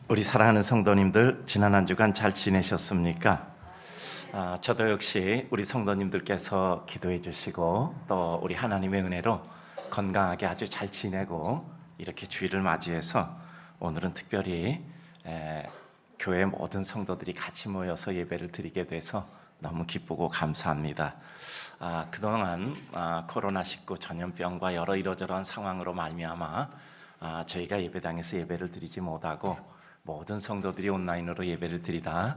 우리 사랑하는 성도님들, 지난 한 주간 잘 지내셨습니까? 저도 역시 우리 성도님들께서 기도해 주시고 또 우리 하나님의 은혜로 건강하게 아주 잘 지내고 이렇게 주일을 맞이해서 오늘은 특별히 교회 모든 성도들이 같이 모여서 예배를 드리게 돼서 너무 기쁘고 감사합니다. 그동안 코로나19 전염병과 여러 이러저러한 상황으로 말미암아 저희가 예배당에서 예배를 드리지 못하고 모든 성도들이 온라인으로 예배를 드리다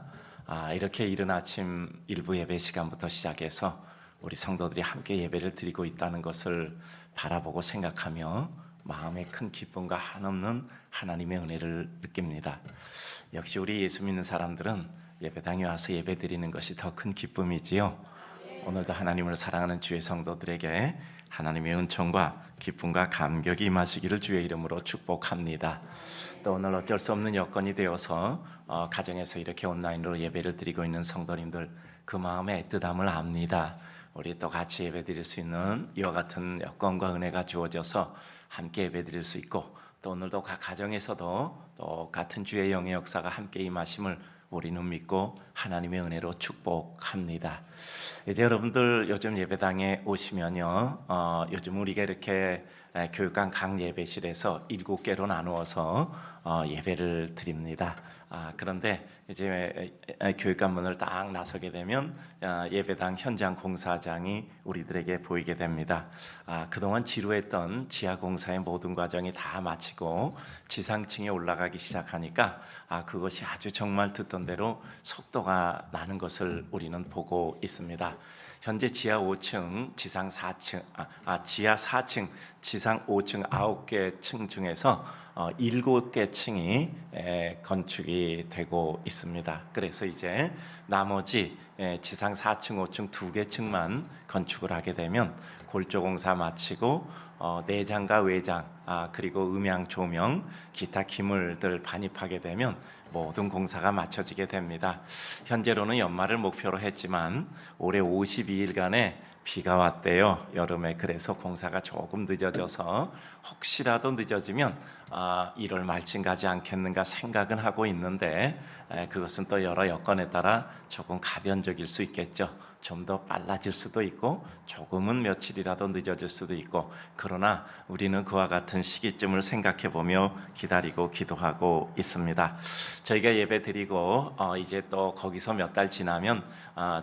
이렇게 이른 아침 일부 예배 시간부터 시작해서 우리 성도들이 함께 예배를 드리고 있다는 것을 바라보고 생각하며 마음에 큰 기쁨과 한없는 하나님의 은혜를 느낍니다. 역시 우리 예수 믿는 사람들은 예배당에 와서 예배 드리는 것이 더 큰 기쁨이지요. 오늘도 하나님을 사랑하는 주의 성도들에게 하나님의 은총과 기쁨과 감격이 임하시기를 주의 이름으로 축복합니다. 또 오늘 어쩔 수 없는 여건이 되어서 가정에서 이렇게 온라인으로 예배를 드리고 있는 성도님들, 그 마음의 애틋함을 압니다. 우리 또 같이 예배 드릴 수 있는 이와 같은 여건과 은혜가 주어져서 함께 예배 드릴 수 있고, 또 오늘도 각 가정에서도 또 같은 주의 영의 역사가 함께 임하심을 우리는 믿고 하나님의 은혜로 축복합니다. 이제 여러분들 요즘 예배당에 오시면요, 요즘 우리가 이렇게 교육관 각 예배실에서 7개로 나누어서 예배를 드립니다. 그런데 이제 교육관 문을 딱 나서게 되면 예배당 현장 공사장이 우리들에게 보이게 됩니다. 그동안 지루했던 지하 공사의 모든 과정이 다 마치고 지상층에 올라가기 시작하니까 그것이 아주 정말 듣던 대로 속도가 나는 것을 우리는 보고 있습니다. 현재 지하 5층, 지상 4층, 지하 4층, 지상 5층 9개 층 중에서 7개 층이 건축이 되고 있습니다. 그래서 이제 나머지 지상 4층, 5층 2개 층만 건축을 하게 되면 골조 공사 마치고 내장과 외장, 그리고 음향, 조명, 기타 기물들 반입하게 되면 모든 공사가 마쳐지게 됩니다. 현재로는 연말을 목표로 했지만 올해 52일간의 비가 왔대요, 여름에. 그래서 공사가 조금 늦어져서 혹시라도 늦어지면 1월 말쯤 가지 않겠는가 생각은 하고 있는데, 그것은 또 여러 여건에 따라 조금 가변적일 수 있겠죠. 좀 더 빨라질 수도 있고 조금은 며칠이라도 늦어질 수도 있고, 그러나 우리는 그와 같은 시기쯤을 생각해 보며 기다리고 기도하고 있습니다. 저희가 예배 드리고 이제 또 거기서 몇 달 지나면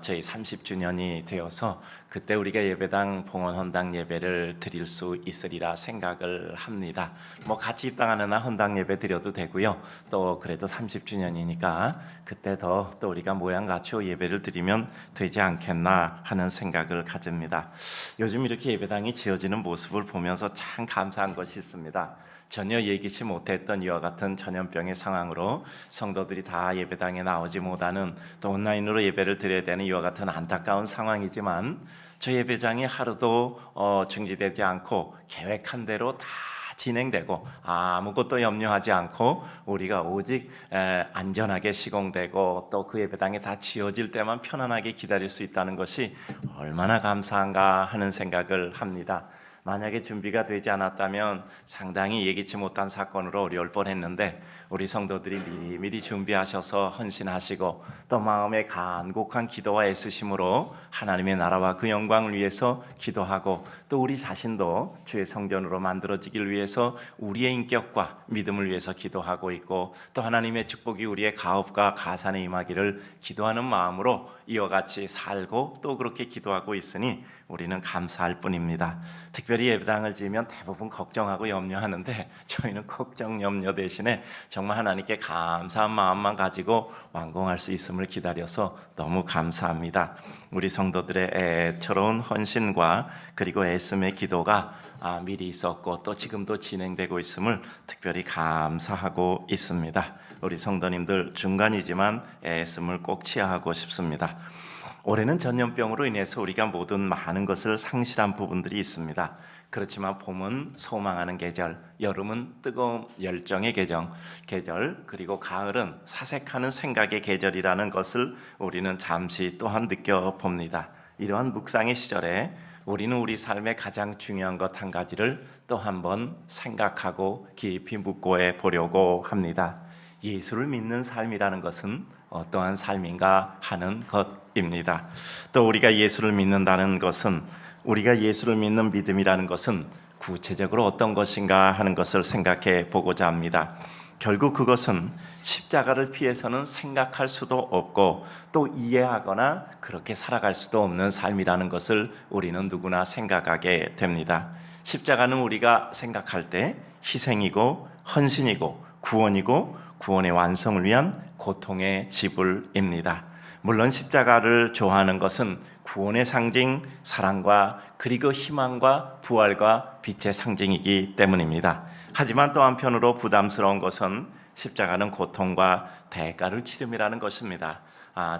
저희 30주년이 되어서 그때 우리가 예배당 봉헌 헌당 예배를 드릴 수 있으리라 생각을 합니다. 뭐 같이 입당하는 날 헌당 예배 드려도 되고요. 또 그래도 30주년이니까 그때 더 또 우리가 모양 갖추어 예배를 드리면 되지 않겠나 하는 생각을 가집니다. 요즘 이렇게 예배당이 지어지는 모습을 보면서 참 감사한 것이 있습니다. 전혀 예기치 못했던 이와 같은 전염병의 상황으로 성도들이 다 예배당에 나오지 못하는, 또 온라인으로 예배를 드려야 되는 이와 같은 안타까운 상황이지만 저 예배장이 하루도 중지되지 않고 계획한 대로 다 진행되고 아무것도 염려하지 않고 우리가 오직 안전하게 시공되고 또 그 예배당에 다 지어질 때만 편안하게 기다릴 수 있다는 것이 얼마나 감사한가 하는 생각을 합니다. 만약에 준비가 되지 않았다면 상당히 예기치 못한 사건으로 어려울 뻔했는데, 우리 성도들이 미리 준비하셔서 헌신하시고 또 마음의 간곡한 기도와 애쓰심으로 하나님의 나라와 그 영광을 위해서 기도하고, 또 우리 자신도 주의 성전으로 만들어지길 위해서 우리의 인격과 믿음을 위해서 기도하고 있고, 또 하나님의 축복이 우리의 가업과 가산에 임하기를 기도하는 마음으로 이와 같이 살고 또 그렇게 기도하고 있으니 우리는 감사할 뿐입니다. 특별히 예배당을 지으면 대부분 걱정하고 염려하는데, 저희는 걱정 염려 대신에 정말 하나님께 감사한 마음만 가지고 완공할 수 있음을 기다려서 너무 감사합니다. 우리 성도들의 애처로운 헌신과 그리고 애씀의 기도가 미리 있었고 또 지금도 진행되고 있음을 특별히 감사하고 있습니다. 우리 성도님들 중간이지만 애씀을 꼭 취하하고 싶습니다. 올해는 전염병으로 인해서 우리가 모든 많은 것을 상실한 부분들이 있습니다. 그렇지만 봄은 소망하는 계절, 여름은 뜨거운 열정의 계절, 그리고 가을은 사색하는 생각의 계절이라는 것을 우리는 잠시 또한 느껴봅니다. 이러한 묵상의 시절에 우리는 우리 삶의 가장 중요한 것 한 가지를 또 한번 생각하고 깊이 묵고해 보려고 합니다. 예수를 믿는 삶이라는 것은 어떠한 삶인가 하는 것입니다. 또 우리가 예수를 믿는다는 것은, 우리가 예수를 믿는 믿음이라는 것은 구체적으로 어떤 것인가 하는 것을 생각해 보고자 합니다. 결국 그것은 십자가를 피해서는 생각할 수도 없고 또 이해하거나 그렇게 살아갈 수도 없는 삶이라는 것을 우리는 누구나 생각하게 됩니다. 십자가는 우리가 생각할 때 희생이고 헌신이고 구원이고 구원의 완성을 위한 고통의 지불입니다. 물론 십자가를 좋아하는 것은 구원의 상징, 사랑과 그리고 희망과 부활과 빛의 상징이기 때문입니다. 하지만 또 한편으로 부담스러운 것은 십자가는 고통과 대가를 치름이라는 것입니다.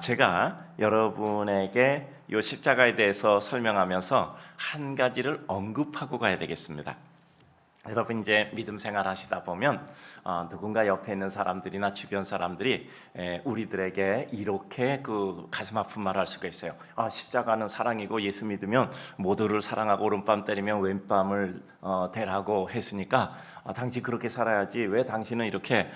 제가 여러분에게 이 십자가에 대해서 설명하면서 한 가지를 언급하고 가야 되겠습니다. 여러분 이제 믿음 생활 하시다 보면 누군가 옆에 있는 사람들이나 주변 사람들이 우리들에게 이렇게 그 가슴 아픈 말을 할 수가 있어요. 십자가는 사랑이고 예수 믿으면 모두를 사랑하고 오른밤 때리면 왼밤을 대라고 했으니까 당신 그렇게 살아야지 왜 당신은 이렇게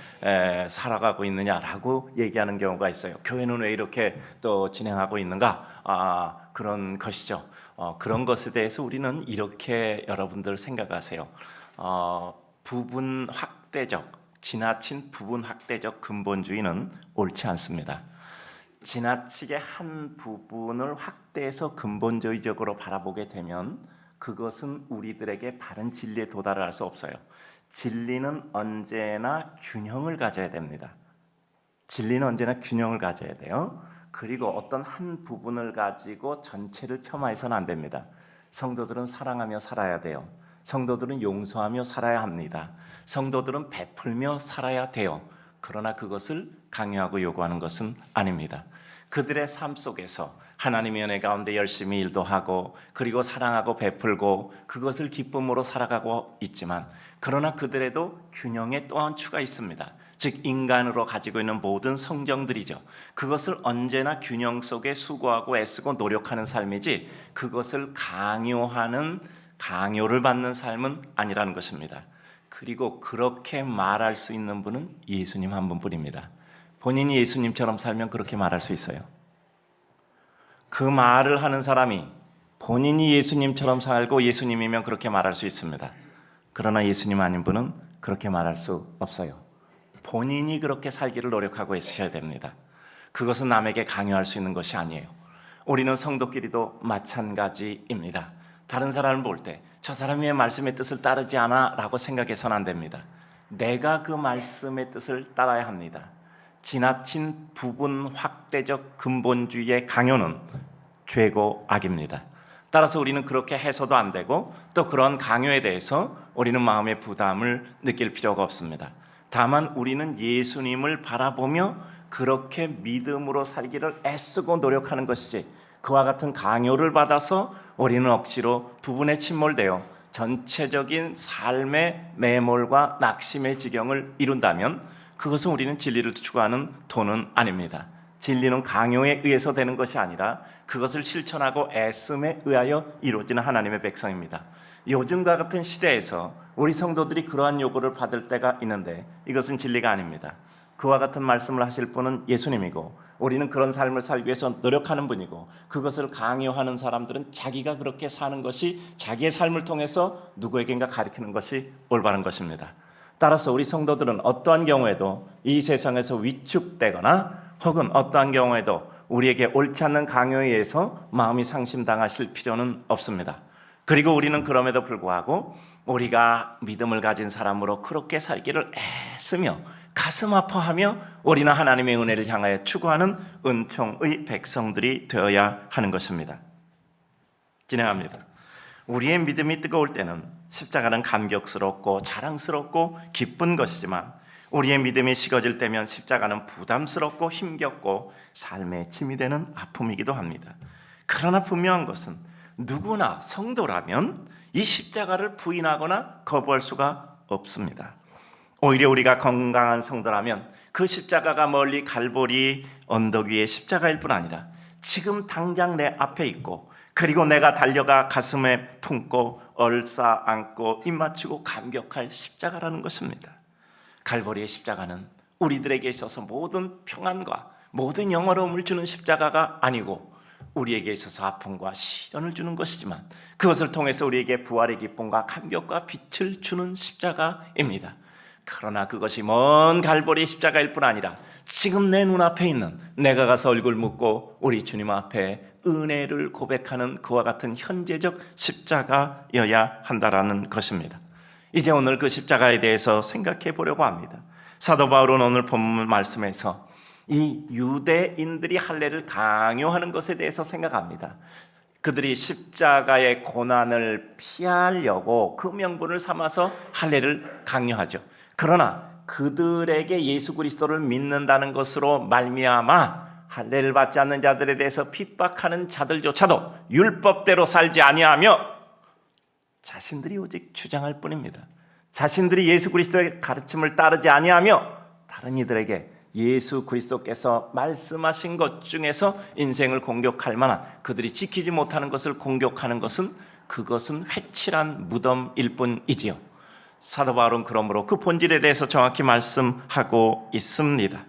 살아가고 있느냐라고 얘기하는 경우가 있어요. 교회는 왜 이렇게 또 진행하고 있는가? 그런 것이죠. 그런 것에 대해서 우리는 이렇게 여러분들 생각하세요. 부분 확대적, 지나친 부분 확대적 근본주의는 옳지 않습니다. 지나치게 한 부분을 확대해서 근본주의적으로 바라보게 되면 그것은 우리들에게 바른 진리에 도달할 수 없어요. 진리는 언제나 균형을 가져야 됩니다. 진리는 언제나 균형을 가져야 돼요. 그리고 어떤 한 부분을 가지고 전체를 폄하해서는 안 됩니다. 성도들은 사랑하며 살아야 돼요. 성도들은 용서하며 살아야 합니다. 성도들은 베풀며 살아야 돼요. 그러나 그것을 강요하고 요구하는 것은 아닙니다. 그들의 삶 속에서 하나님의 은혜 가운데 열심히 일도 하고 그리고 사랑하고 베풀고 그것을 기쁨으로 살아가고 있지만 그러나 그들에도 균형의 또한 추가 있습니다. 즉 인간으로 가지고 있는 모든 성정들이죠. 그것을 언제나 균형 속에 수고하고 애쓰고 노력하는 삶이지 그것을 강요를 받는 삶은 아니라는 것입니다. 그리고 그렇게 말할 수 있는 분은 예수님 한 분뿐입니다. 본인이 예수님처럼 살면 그렇게 말할 수 있어요. 그 말을 하는 사람이 본인이 예수님처럼 살고 예수님이면 그렇게 말할 수 있습니다. 그러나 예수님 아닌 분은 그렇게 말할 수 없어요. 본인이 그렇게 살기를 노력하고 있으셔야 됩니다. 그것은 남에게 강요할 수 있는 것이 아니에요. 우리는 성도끼리도 마찬가지입니다. 다른 사람을 볼 때 저 사람의 말씀의 뜻을 따르지 않아 라고 생각해서는 안 됩니다. 내가 그 말씀의 뜻을 따라야 합니다. 지나친 부분 확대적 근본주의의 강요는 죄고 악입니다. 따라서 우리는 그렇게 해서도 안 되고 또 그런 강요에 대해서 우리는 마음의 부담을 느낄 필요가 없습니다. 다만 우리는 예수님을 바라보며 그렇게 믿음으로 살기를 애쓰고 노력하는 것이지 그와 같은 강요를 받아서 우리는 억지로 부분에 침몰되어 전체적인 삶의 매몰과 낙심의 지경을 이룬다면 그것은 우리는 진리를 추구하는 도는 아닙니다. 진리는 강요에 의해서 되는 것이 아니라 그것을 실천하고 애씀에 의하여 이루어지는 하나님의 백성입니다. 요즘과 같은 시대에서 우리 성도들이 그러한 요구를 받을 때가 있는데 이것은 진리가 아닙니다. 그와 같은 말씀을 하실 분은 예수님이고 우리는 그런 삶을 살기 위해서 노력하는 분이고 그것을 강요하는 사람들은 자기가 그렇게 사는 것이 자기의 삶을 통해서 누구에겐가 가르치는 것이 올바른 것입니다. 따라서 우리 성도들은 어떠한 경우에도 이 세상에서 위축되거나 혹은 어떠한 경우에도 우리에게 옳지 않는 강요에 의해서 마음이 상심당하실 필요는 없습니다. 그리고 우리는 그럼에도 불구하고 우리가 믿음을 가진 사람으로 그렇게 살기를 애쓰며 가슴 아파하며 우리는 하나님의 은혜를 향하여 추구하는 은총의 백성들이 되어야 하는 것입니다. 진행합니다. 우리의 믿음이 뜨거울 때는 십자가는 감격스럽고 자랑스럽고 기쁜 것이지만 우리의 믿음이 식어질 때면 십자가는 부담스럽고 힘겹고 삶의 짐이 되는 아픔이기도 합니다. 그러나 분명한 것은 누구나 성도라면 이 십자가를 부인하거나 거부할 수가 없습니다. 오히려 우리가 건강한 성도라면 그 십자가가 멀리 갈보리 언덕 위의 십자가일 뿐 아니라 지금 당장 내 앞에 있고 그리고 내가 달려가 가슴에 품고 얼싸 안고 입 맞추고 감격할 십자가라는 것입니다. 갈보리의 십자가는 우리들에게 있어서 모든 평안과 모든 영화로움을 주는 십자가가 아니고 우리에게 있어서 아픔과 시련을 주는 것이지만 그것을 통해서 우리에게 부활의 기쁨과 감격과 빛을 주는 십자가입니다. 그러나 그것이 먼 갈보리 십자가일 뿐 아니라 지금 내 눈앞에 있는 내가 가서 얼굴 묻고 우리 주님 앞에 은혜를 고백하는 그와 같은 현재적 십자가여야 한다라는 것입니다. 이제 오늘 그 십자가에 대해서 생각해 보려고 합니다. 사도 바울은 오늘 본문 말씀에서 이 유대인들이 할례를 강요하는 것에 대해서 생각합니다. 그들이 십자가의 고난을 피하려고 그 명분을 삼아서 할례를 강요하죠. 그러나 그들에게 예수 그리스도를 믿는다는 것으로 말미암아 할례를 받지 않는 자들에 대해서 핍박하는 자들조차도 율법대로 살지 아니하며 자신들이 오직 주장할 뿐입니다. 자신들이 예수 그리스도의 가르침을 따르지 아니하며 다른 이들에게 예수 그리스도께서 말씀하신 것 중에서 인생을 공격할 만한 그들이 지키지 못하는 것을 공격하는 것은 그것은 회칠한 무덤일 뿐이지요. 사도 바울은 그러므로 그 본질에 대해서 정확히 말씀하고 있습니다.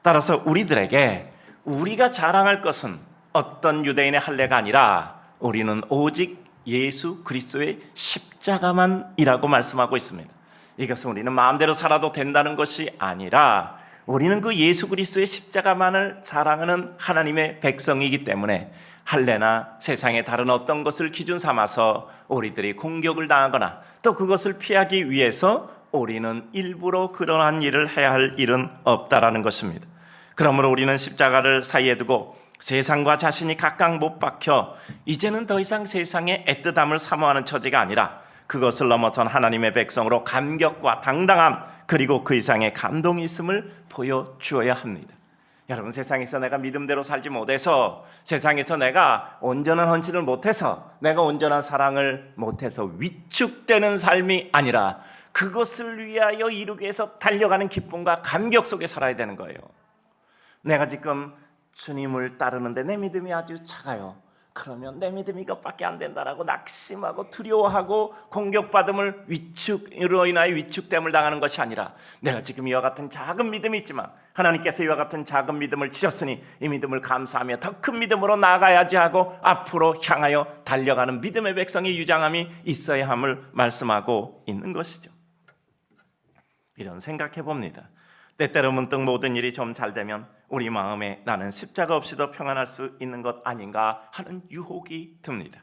따라서 우리들에게 우리가 자랑할 것은 어떤 유대인의 할례가 아니라 우리는 오직 예수 그리스도의 십자가만이라고 말씀하고 있습니다. 이것은 우리는 마음대로 살아도 된다는 것이 아니라 우리는 그 예수 그리스도의 십자가만을 자랑하는 하나님의 백성이기 때문에 할례나 세상의 다른 어떤 것을 기준 삼아서 우리들이 공격을 당하거나 또 그것을 피하기 위해서 우리는 일부러 그러한 일을 해야 할 일은 없다라는 것입니다. 그러므로 우리는 십자가를 사이에 두고 세상과 자신이 각각 못 박혀 이제는 더 이상 세상의 애틋함을 사모하는 처지가 아니라 그것을 넘어선 하나님의 백성으로 감격과 당당함 그리고 그 이상의 감동이 있음을 보여주어야 합니다. 여러분, 세상에서 내가 믿음대로 살지 못해서, 세상에서 내가 온전한 헌신을 못해서, 내가 온전한 사랑을 못해서 위축되는 삶이 아니라 그것을 위하여 이루기 위해서 달려가는 기쁨과 감격 속에 살아야 되는 거예요. 내가 지금 주님을 따르는데 내 믿음이 아주 작아요. 그러면 내 믿음이 이것밖에 안 된다라고 낙심하고 두려워하고 공격받음을 위축으로 인하여 위축됨을 당하는 것이 아니라 내가 지금 이와 같은 작은 믿음이 있지만 하나님께서 이와 같은 작은 믿음을 주셨으니 이 믿음을 감사하며 더 큰 믿음으로 나아가야지 하고 앞으로 향하여 달려가는 믿음의 백성의 유장함이 있어야 함을 말씀하고 있는 것이죠. 이런 생각해 봅니다. 때때로 문득 모든 일이 좀 잘 되면 우리 마음에 나는 십자가 없이도 평안할 수 있는 것 아닌가 하는 유혹이 듭니다.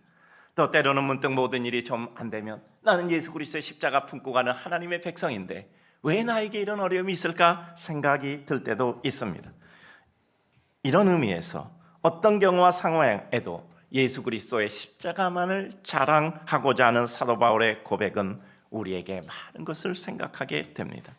또 때로는 문득 모든 일이 좀 안 되면 나는 예수 그리스도의 십자가 품고 가는 하나님의 백성인데 왜 나에게 이런 어려움이 있을까 생각이 들 때도 있습니다. 이런 의미에서 어떤 경우와 상황에도 예수 그리스도의 십자가만을 자랑하고자 하는 사도 바울의 고백은 우리에게 많은 것을 생각하게 됩니다.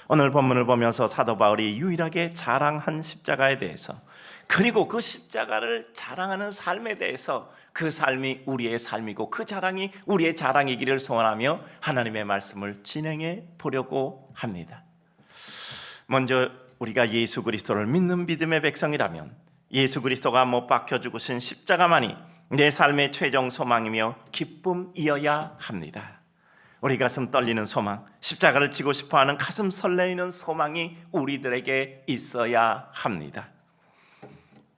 오늘 본문을 보면서 사도 바울이 유일하게 자랑한 십자가에 대해서 그리고 그 십자가를 자랑하는 삶에 대해서 그 삶이 우리의 삶이고 그 자랑이 우리의 자랑이기를 소원하며 하나님의 말씀을 진행해 보려고 합니다. 먼저 우리가 예수 그리스도를 믿는 믿음의 백성이라면 예수 그리스도가 못 박혀 죽으신 십자가만이 내 삶의 최종 소망이며 기쁨이어야 합니다. 우리 가슴 떨리는 소망, 십자가를 지고 싶어하는 가슴 설레이는 소망이 우리들에게 있어야 합니다.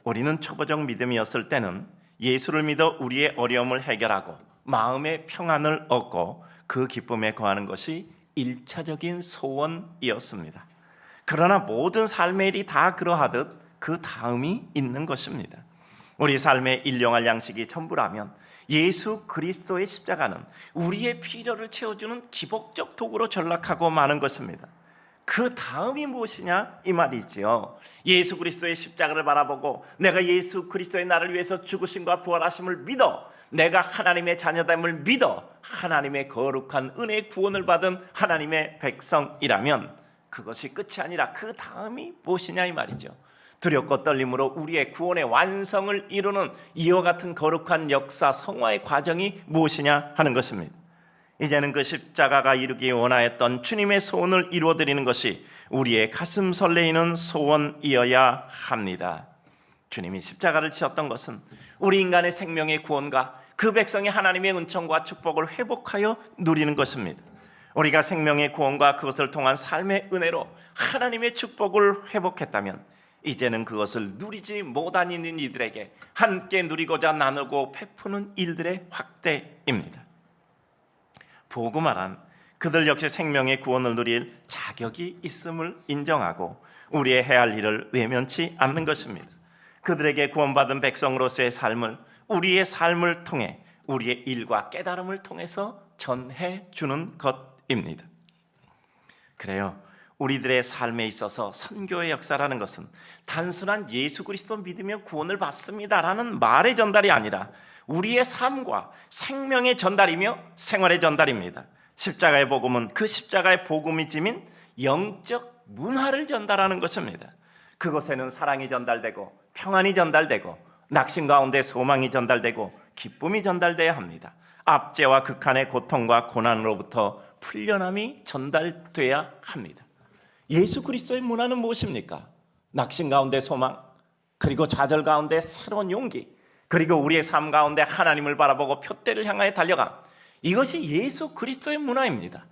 우리는 초보적 믿음이었을 때는 예수를 믿어 우리의 어려움을 해결하고 마음의 평안을 얻고 그 기쁨에 거하는 것이 1차적인 소원이었습니다. 그러나 모든 삶의 일이 다 그러하듯 그 다음이 있는 것입니다. 우리 삶의 일용할 양식이 전부라면 예수 그리스도의 십자가는 우리의 필요를 채워주는 기복적 도구로 전락하고 마는 것입니다. 그 다음이 무엇이냐 이 말이지요. 예수 그리스도의 십자가를 바라보고 내가 예수 그리스도의 나를 위해서 죽으심과 부활하심을 믿어 내가 하나님의 자녀됨을 믿어 하나님의 거룩한 은혜의 구원을 받은 하나님의 백성이라면 그것이 끝이 아니라 그 다음이 무엇이냐 이 말이죠. 두렵고 떨림으로 우리의 구원의 완성을 이루는 이와 같은 거룩한 역사 성화의 과정이 무엇이냐 하는 것입니다. 이제는 그 십자가가 이루기 원하였던 주님의 소원을 이루어드리는 것이 우리의 가슴 설레이는 소원이어야 합니다. 주님이 십자가를 지었던 것은 우리 인간의 생명의 구원과 그 백성의 하나님의 은총과 축복을 회복하여 누리는 것입니다. 우리가 생명의 구원과 그것을 통한 삶의 은혜로 하나님의 축복을 회복했다면 이제는 그것을 누리지 못하는 이들에게 함께 누리고자 나누고 베푸는 일들의 확대입니다. 복음화란 그들 역시 생명의 구원을 누릴 자격이 있음을 인정하고 우리의 해야 할 일을 외면치 않는 것입니다. 그들에게 구원받은 백성으로서의 삶을 우리의 삶을 통해 우리의 일과 깨달음을 통해서 전해주는 것입니다. 그래요, 우리들의 삶에 있어서 선교의 역사라는 것은 단순한 예수 그리스도 믿으며 구원을 받습니다라는 말의 전달이 아니라 우리의 삶과 생명의 전달이며 생활의 전달입니다. 십자가의 복음은 그 십자가의 복음이 지닌 영적 문화를 전달하는 것입니다. 그곳에는 사랑이 전달되고 평안이 전달되고 낙심 가운데 소망이 전달되고 기쁨이 전달돼야 합니다. 압제와 극한의 고통과 고난으로부터 풀려남이 전달돼야 합니다. 예수 그리스도의 문화는 무엇입니까? 낙심 가운데 소망, 그리고 좌절 가운데 새로운 용기, 그리고 우리의 삶 가운데 하나님을 바라보고 표대를 향하여 달려감, 이것이 예수 그리스도의 문화입니다.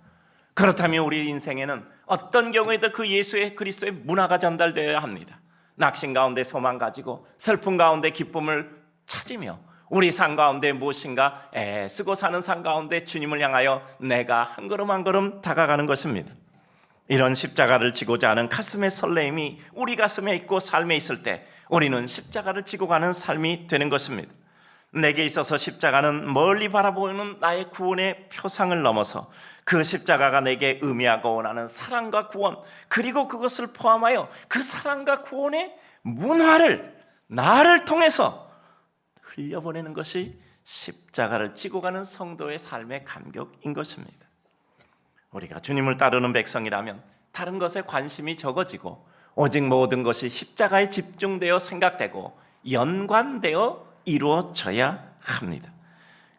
그렇다면 우리 인생에는 어떤 경우에도 그 예수의 그리스도의 문화가 전달되어야 합니다. 낙심 가운데 소망 가지고 슬픔 가운데 기쁨을 찾으며 우리 삶 가운데 무엇인가 애쓰고 사는 삶 가운데 주님을 향하여 내가 한 걸음 한 걸음 다가가는 것입니다. 이런 십자가를 지고자 하는 가슴의 설레임이 우리 가슴에 있고 삶에 있을 때 우리는 십자가를 지고 가는 삶이 되는 것입니다. 내게 있어서 십자가는 멀리 바라보는 나의 구원의 표상을 넘어서 그 십자가가 내게 의미하고 원하는 사랑과 구원, 그리고 그것을 포함하여 그 사랑과 구원의 문화를 나를 통해서 흘려보내는 것이 십자가를 지고 가는 성도의 삶의 감격인 것입니다. 우리가 주님을 따르는 백성이라면 다른 것에 관심이 적어지고 오직 모든 것이 십자가에 집중되어 생각되고 연관되어 이루어져야 합니다.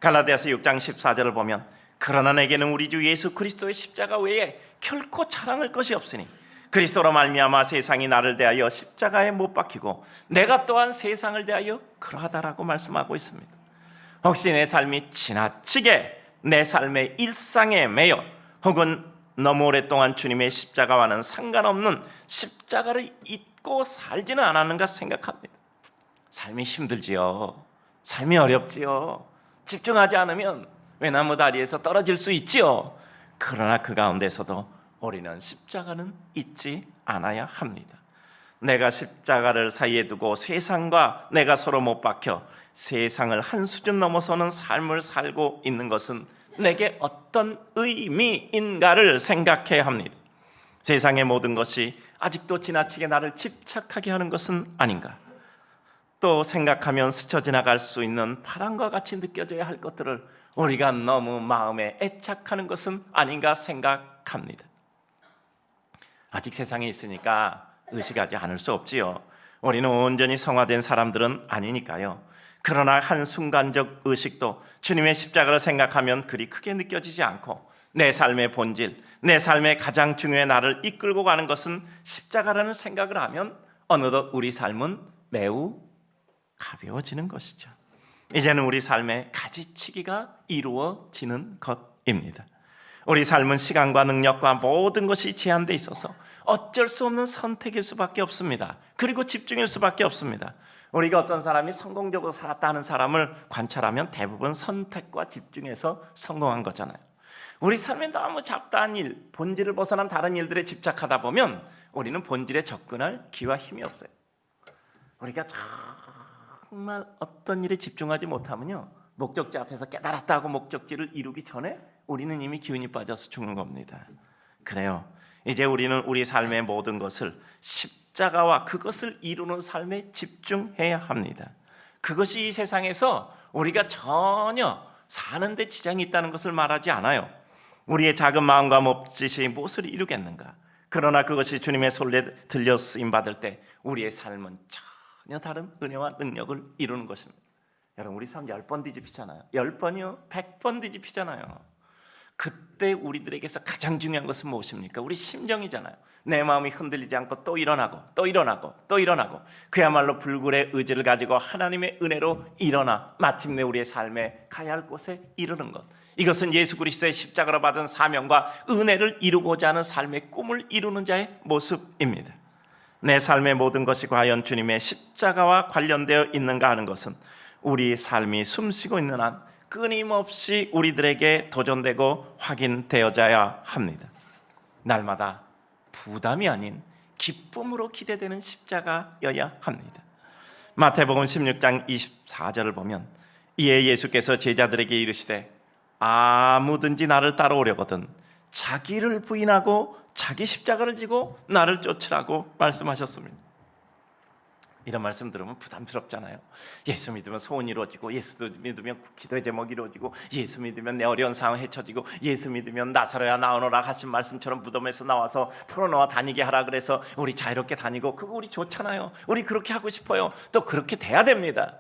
갈라디아서 6장 14절을 보면 그러나 내게는 우리 주 예수 그리스도의 십자가 외에 결코 자랑할 것이 없으니 그리스도로 말미암아 세상이 나를 대하여 십자가에 못 박히고 내가 또한 세상을 대하여 그러하다라고 말씀하고 있습니다. 혹시 내 삶이 지나치게 내 삶의 일상에 매여 혹은 너무 오랫동안 주님의 십자가와는 상관없는 십자가를 잊고 살지는 않았는가 생각합니다. 삶이 힘들지요. 삶이 어렵지요. 집중하지 않으면 외나무 다리에서 떨어질 수 있지요. 그러나 그 가운데서도 우리는 십자가는 잊지 않아야 합니다. 내가 십자가를 사이에 두고 세상과 내가 서로 못 박혀 세상을 한 수준 넘어서는 삶을 살고 있는 것은 내게 어떤 의미인가를 생각해야 합니다. 세상의 모든 것이 아직도 지나치게 나를 집착하게 하는 것은 아닌가? 또 생각하면 스쳐 지나갈 수 있는 바람과 같이 느껴져야 할 것들을 우리가 너무 마음에 애착하는 것은 아닌가 생각합니다. 아직 세상에 있으니까 의식하지 않을 수 없지요. 우리는 온전히 성화된 사람들은 아니니까요. 그러나 한순간적 의식도 주님의 십자가를 생각하면 그리 크게 느껴지지 않고 내 삶의 본질, 내 삶의 가장 중요한 나를 이끌고 가는 것은 십자가라는 생각을 하면 어느덧 우리 삶은 매우 가벼워지는 것이죠. 이제는 우리 삶의 가지치기가 이루어지는 것입니다. 우리 삶은 시간과 능력과 모든 것이 제한돼 있어서 어쩔 수 없는 선택일 수밖에 없습니다. 그리고 집중일 수밖에 없습니다. 우리가 어떤 사람이 성공적으로 살았다 하는 사람을 관찰하면 대부분 선택과 집중해서 성공한 거잖아요. 우리 삶에 너무 잡다한 일, 본질을 벗어난 다른 일들에 집착하다 보면 우리는 본질에 접근할 기와 힘이 없어요. 우리가 정말 어떤 일에 집중하지 못하면요, 목적지 앞에서 깨달았다 하고 목적지를 이루기 전에 우리는 이미 기운이 빠져서 죽는 겁니다. 그래요, 이제 우리는 우리 삶의 모든 것을 십자가와 그것을 이루는 삶에 집중해야 합니다. 그것이 이 세상에서 우리가 전혀 사는데 지장이 있다는 것을 말하지 않아요. 우리의 작은 마음과 몸짓이 무엇을 이루겠는가? 그러나 그것이 주님의 손에 들려 쓰임 받을 때 우리의 삶은 전혀 다른 은혜와 능력을 이루는 것입니다. 여러분, 우리 삶 10번 뒤집히잖아요. 10번이요? 100번 뒤집히잖아요. 그때 우리들에게서 가장 중요한 것은 무엇입니까? 우리 심정이잖아요. 내 마음이 흔들리지 않고 또 일어나고 또 일어나고 또 일어나고, 그야말로 불굴의 의지를 가지고 하나님의 은혜로 일어나 마침내 우리의 삶에 가야 할 곳에 이르는 것, 이것은 예수 그리스도의 십자가로 받은 사명과 은혜를 이루고자 하는 삶의 꿈을 이루는 자의 모습입니다. 내 삶의 모든 것이 과연 주님의 십자가와 관련되어 있는가 하는 것은 우리 삶이 숨쉬고 있는 한 끊임없이 우리들에게 도전되고 확인되어져야 합니다. 날마다 부담이 아닌 기쁨으로 기대되는 십자가여야 합니다. 마태복음 16장 24절을 보면, 이에 예수께서 제자들에게 이르시되 아무든지 나를 따라오려거든 자기를 부인하고 자기 십자가를 지고 나를 쫓으라고 말씀하셨습니다. 이런 말씀 들으면 부담스럽잖아요. 예수 믿으면 소원이 이루어지고, 예수 믿으면 기도의 제목이 이루어지고, 예수 믿으면 내 어려운 상황 헤쳐지고, 예수 믿으면 나사로야 나오너라 하신 말씀처럼 무덤에서 나와서 풀어놓아 다니게 하라 그래서 우리 자유롭게 다니고, 그거 우리 좋잖아요. 우리 그렇게 하고 싶어요. 또 그렇게 돼야 됩니다.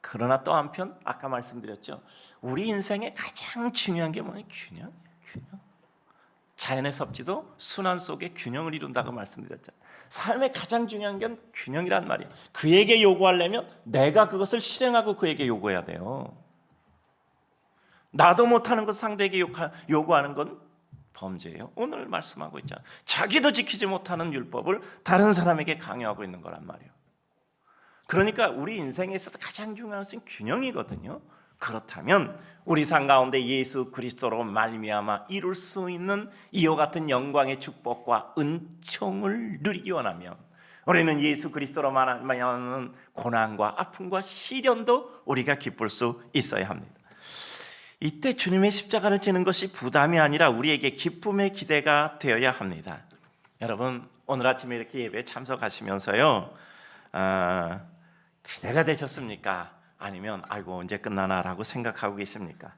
그러나 또 한편 아까 말씀드렸죠, 우리 인생에 가장 중요한 게 뭐냐? 균형. 자연의 섭지도 순환 속에 균형을 이룬다고 말씀드렸죠. 삶의 가장 중요한 건 균형이란 말이에요. 그에게 요구하려면 내가 그것을 실행하고 그에게 요구해야 돼요. 나도 못하는 것 상대에게 요구하는 건 범죄예요. 오늘 말씀하고 있잖아요. 자기도 지키지 못하는 율법을 다른 사람에게 강요하고 있는 거란 말이에요. 그러니까 우리 인생에 있어서 가장 중요한 것은 균형이거든요. 그렇다면 우리 삶 가운데 예수 그리스도로 말미암아 이룰 수 있는 이와 같은 영광의 축복과 은총을 누리기 원하면, 우리는 예수 그리스도로 말미암는 고난과 아픔과 시련도 우리가 기쁠 수 있어야 합니다. 이때 주님의 십자가를 지는 것이 부담이 아니라 우리에게 기쁨의 기대가 되어야 합니다. 여러분, 오늘 아침에 이렇게 예배에 참석하시면서요, 기대가 되셨습니까? 아니면 아이고 언제 끝나나라고 생각하고 계십니까?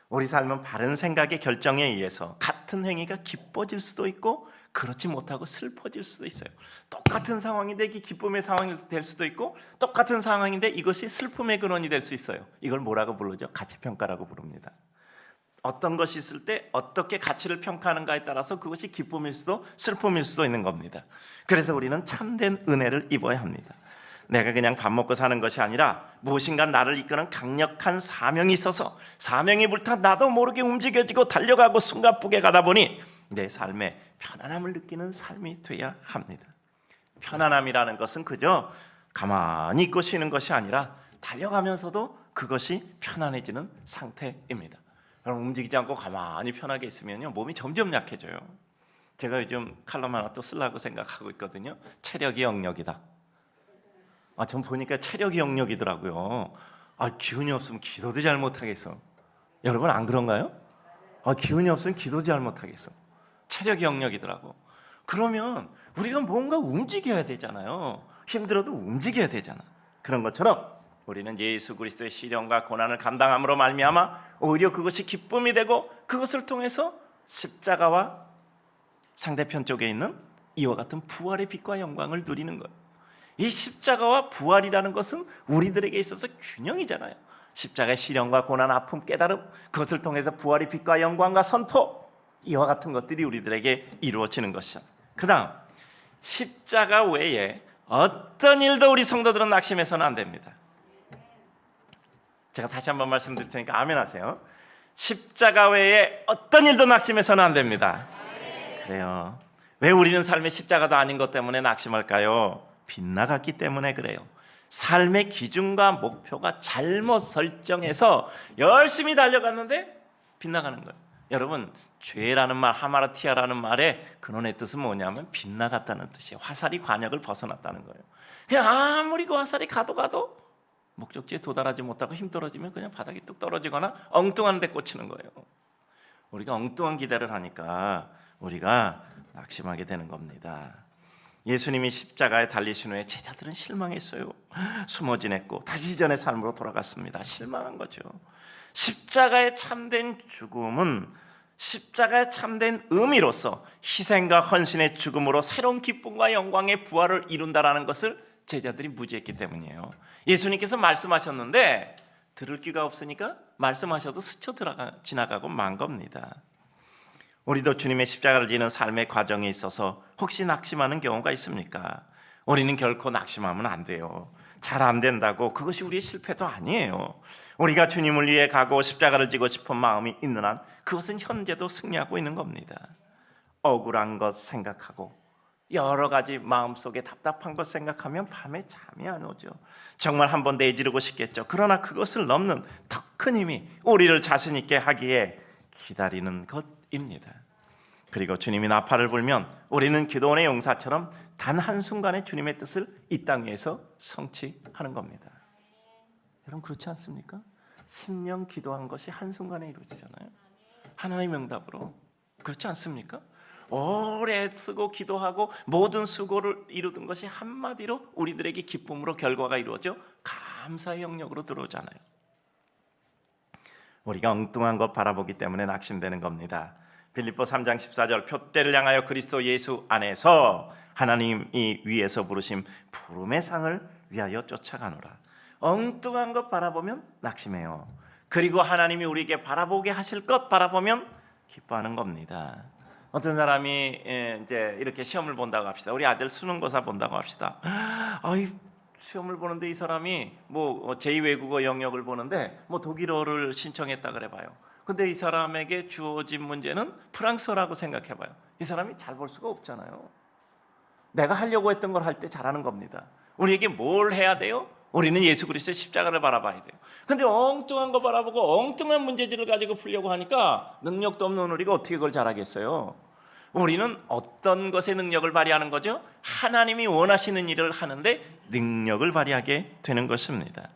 우리 삶은 바른 생각의 결정에 의해서 같은 행위가 기뻐질 수도 있고 그렇지 못하고 슬퍼질 수도 있어요. 똑같은 상황인데 이게 기쁨의 상황이 될 수도 있고, 똑같은 상황인데 이것이 슬픔의 근원이 될 수 있어요. 이걸 뭐라고 부르죠? 가치평가라고 부릅니다. 어떤 것이 있을 때 어떻게 가치를 평가하는가에 따라서 그것이 기쁨일 수도 슬픔일 수도 있는 겁니다. 그래서 우리는 참된 은혜를 입어야 합니다. 내가 그냥 밥 먹고 사는 것이 아니라 무엇인가 나를 이끄는 강력한 사명이 있어서 사명이 불타 나도 모르게 움직여지고 달려가고 숨가쁘게 가다 보니 내 삶에 편안함을 느끼는 삶이 돼야 합니다. 편안함이라는 것은 그저 가만히 있고 쉬는 것이 아니라 달려가면서도 그것이 편안해지는 상태입니다. 여러분, 움직이지 않고 가만히 편하게 있으면요, 몸이 점점 약해져요. 제가 요즘 칼럼 하나 또 쓰려고 생각하고 있거든요. 체력이 영역이다. 전 보니까 체력이 영역이더라고요. 기운이 없으면 기도도 잘 못하겠어. 여러분 안 그런가요? 기운이 없으면 기도도 잘 못하겠어. 체력이 영역이더라고. 그러면 우리가 뭔가 움직여야 되잖아요. 힘들어도 움직여야 되잖아. 그런 것처럼 우리는 예수 그리스도의 시련과 고난을 감당함으로 말미암아 오히려 그것이 기쁨이 되고, 그것을 통해서 십자가와 상대편 쪽에 있는 이와 같은 부활의 빛과 영광을 누리는 거예요. 이 십자가와 부활이라는 것은 우리들에게 있어서 균형이잖아요. 십자가의 시련과 고난, 아픔, 깨달음, 그것을 통해서 부활의 빛과 영광과 선포, 이와 같은 것들이 우리들에게 이루어지는 것이죠. 그 다음, 십자가 외에 어떤 일도 우리 성도들은 낙심해서는 안 됩니다. 제가 다시 한번 말씀드릴 테니까 아멘 하세요. 십자가 외에 어떤 일도 낙심해서는 안 됩니다. 그래요. 왜 우리는 삶의 십자가도 아닌 것 때문에 낙심할까요? 빗나갔기 때문에 그래요. 삶의 기준과 목표가 잘못 설정해서 열심히 달려갔는데 빗나가는 거예요. 여러분, 죄라는 말, 하마르티아라는 말의 근원의 뜻은 뭐냐면 빗나갔다는 뜻이에요. 화살이 관역을 벗어났다는 거예요. 그냥 아무리 그 화살이 가도 목적지에 도달하지 못하고 힘들어지면 그냥 바닥에 뚝 떨어지거나 엉뚱한 데 꽂히는 거예요. 우리가 엉뚱한 기대를 하니까 우리가 낙심하게 되는 겁니다. 예수님이 십자가에 달리신 후에 제자들은 실망했어요. 숨어 지냈고 다시 전의 삶으로 돌아갔습니다. 실망한 거죠. 십자가의 참된 죽음은 십자가의 참된 의미로서 희생과 헌신의 죽음으로 새로운 기쁨과 영광의 부활을 이룬다라는 것을 제자들이 무지했기 때문이에요. 예수님께서 말씀하셨는데 들을 귀가 없으니까 말씀하셔도 스쳐 지나가고 만 겁니다. 우리도 주님의 십자가를 지는 삶의 과정에 있어서 혹시 낙심하는 경우가 있습니까? 우리는 결코 낙심하면 안 돼요. 잘 안 된다고 그것이 우리의 실패도 아니에요. 우리가 주님을 위해 가고 십자가를 지고 싶은 마음이 있는 한 그것은 현재도 승리하고 있는 겁니다. 억울한 것 생각하고 여러 가지 마음속에 답답한 것 생각하면 밤에 잠이 안 오죠. 정말 한번 내지르고 싶겠죠. 그러나 그것을 넘는 더 큰 힘이 우리를 자신 있게 하기에 기다리는 것입니다. 그리고 주님이 나팔을 불면 우리는 기도원의 용사처럼 단 한순간에 주님의 뜻을 이 땅 위에서 성취하는 겁니다. 여러분 그렇지 않습니까? 10년 기도한 것이 한순간에 이루어지잖아요. 하나님의 응답으로. 그렇지 않습니까? 오래 쓰고 기도하고 모든 수고를 이루던 것이 한마디로 우리들에게 기쁨으로 결과가 이루어져 감사의 영역으로 들어오잖아요. 우리가 엉뚱한 것 바라보기 때문에 낙심되는 겁니다. 빌립보 3장 14절 표대를 향하여 그리스도 예수 안에서 하나님이 위에서 부르심 부름의 상을 위하여 쫓아가노라. 엉뚱한 것 바라보면 낙심해요. 그리고 하나님이 우리에게 바라보게 하실 것 바라보면 기뻐하는 겁니다. 어떤 사람이 이제 이렇게 시험을 본다고 합시다. 우리 아들 수능고사 본다고 합시다. 아이 시험을 보는데 이 사람이 뭐 제2외국어 영역을 보는데 뭐 독일어를 신청했다 그래 봐요. 근데 이 사람에게 주어진 문제는 프랑스어라고 생각해 봐요. 이 사람이 잘 볼 수가 없잖아요. 내가 하려고 했던 걸 할 때 잘하는 겁니다. 우리에게 뭘 해야 돼요? 우리는 예수 그리스도의 십자가를 바라봐야 돼요. 근데 엉뚱한 거 바라보고 엉뚱한 문제지를 가지고 풀려고 하니까 능력도 없는 우리가 어떻게 그걸 잘하겠어요? 우리는 어떤 것에 능력을 발휘하는 거죠? 하나님이 원하시는 일을 하는데 능력을 발휘하게 되는 것입니다.